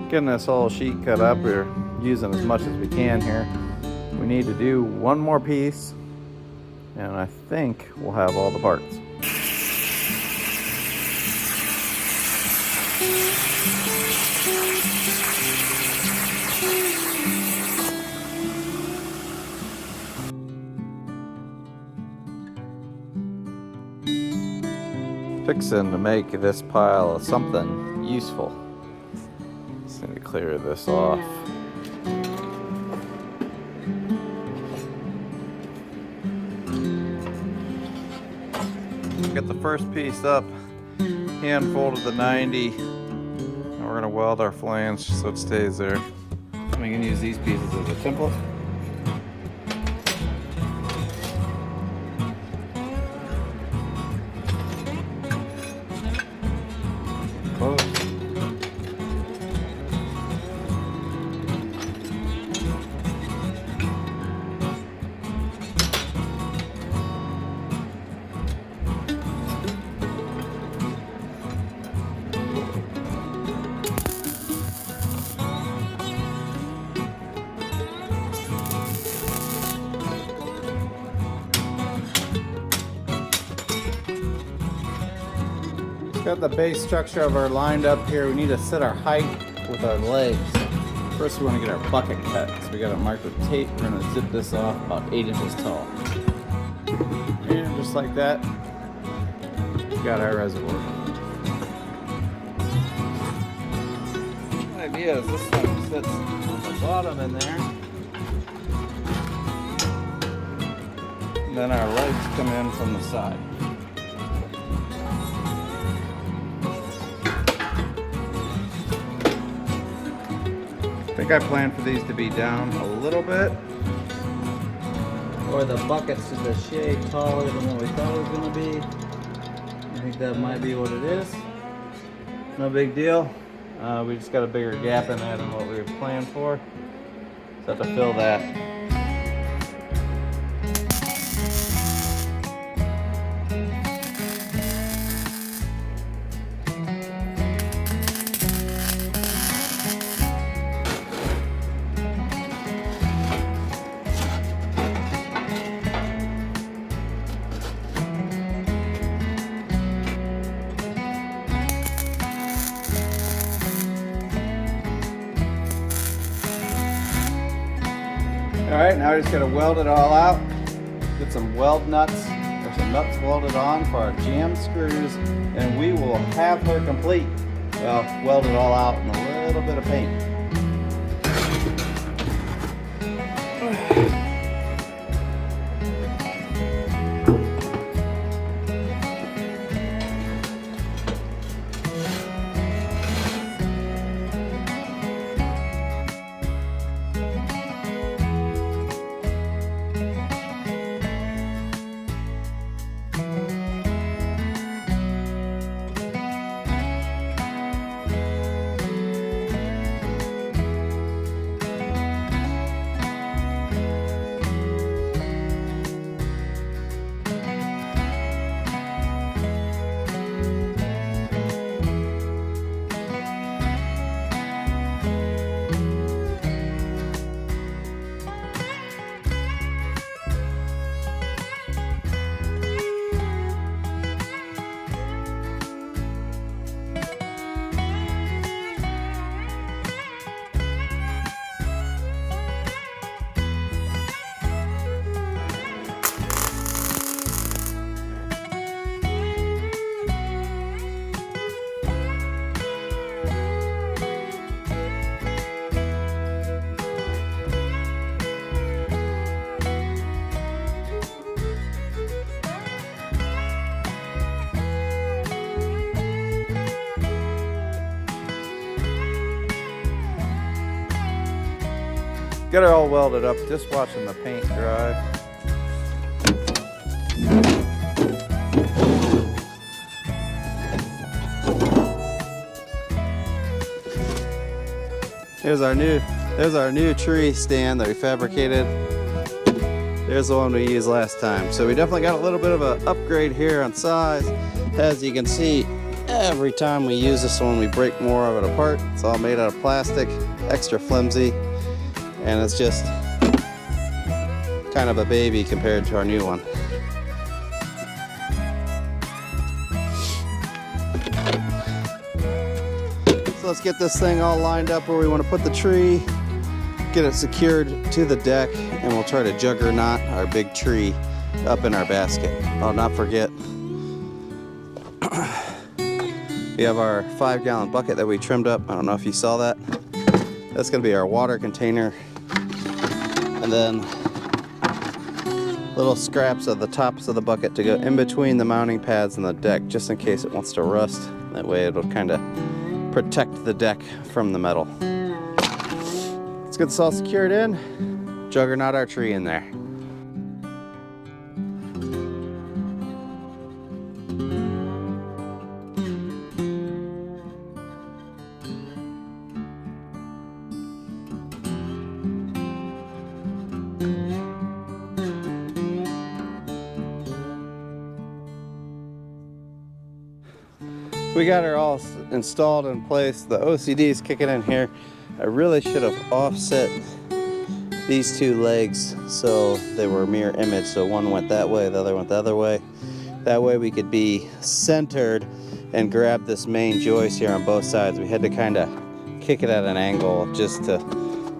Getting this whole sheet cut up, we're using as much as we can here. We need to do one more piece, and I think we'll have all the parts. Fixing to make this pile of something useful. Just need to clear this off. Get the first piece up, hand folded the 90. Now we're gonna weld our flange so it stays there. I'm gonna use these pieces as a template. Close. Got the base structure of our lined up here. We need to set our height with our legs. First we want to get our bucket cut. So we got it marked with tape. We're going to zip this off about 8 inches tall. And just like that, we got our reservoir. The idea is this thing sits on the bottom in there. And then our legs come in from the side. I think I planned for these to be down a little bit. Or the buckets is a shade taller than what we thought it was going to be. I think that might be what it is. No big deal. We just got a bigger gap in that than what we were planned for. So I have to fill that. Alright, now we just got to weld it all out. Get some weld nuts, or some nuts welded on for our jam screws, and we will have her complete. Well, weld it all out in a little bit of paint. Got her all welded up, just watching the paint dry. There's our new tree stand that we fabricated. There's the one we used last time. So we definitely got a little bit of an upgrade here on size. As you can see, every time we use this one, we break more of it apart. It's all made out of plastic, extra flimsy, and it's just kind of a baby compared to our new one. So let's get this thing all lined up where we want to put the tree, get it secured to the deck, and we'll try to juggernaut our big tree up in our basket. I'll not forget, we have our 5-gallon bucket that we trimmed up. I don't know if you saw that. That's going to be our water container. And then little scraps of the tops of the bucket to go in between the mounting pads and the deck, just in case it wants to rust. That way it'll kind of protect the deck from the metal. Let's get this all secured in, juggernaut our tree in there. We got her all installed in place. The OCD is kicking in here. I really should have offset these two legs so they were mirror image. So one went that way, the other went the other way. That way we could be centered and grab this main joist here on both sides. We had to kind of kick it at an angle just to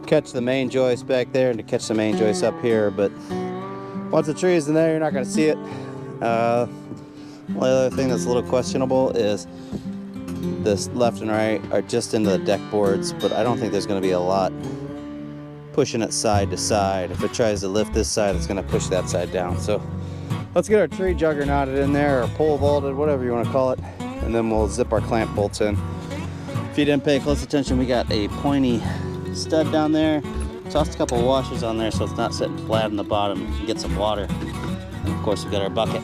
catch the main joist back there and to catch the main joist up here. But once the tree is in there, you're not going to see it. One other thing that's a little questionable is this left and right are just into the deck boards, but I don't think there's going to be a lot pushing it side to side. If it tries to lift this side, it's going to push that side down. So let's get our tree juggernauted in there, or pole vaulted, whatever you want to call it, and then we'll zip our clamp bolts in. If you didn't pay close attention, we got a pointy stud down there. Tossed a couple of washers on there so it's not sitting flat on the bottom. You can get some water. And of course, we got our bucket.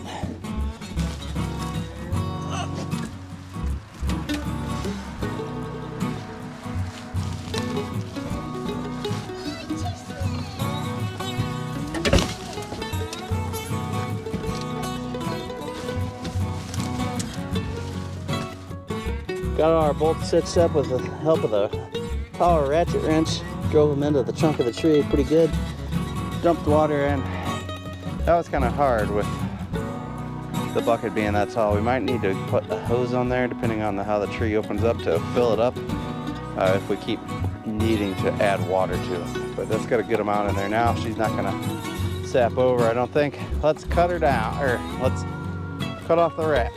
Got all our bolts stitched up with the help of a power ratchet wrench. Drove them into the trunk of the tree pretty good. Dumped water in. That was kind of hard with the bucket being that tall. We might need to put a hose on there depending on how the tree opens up to fill it up if we keep needing to add water to it. But that's got a good amount in there now. She's not going to sap over, I don't think. Let's cut her down, or let's cut off the wrap.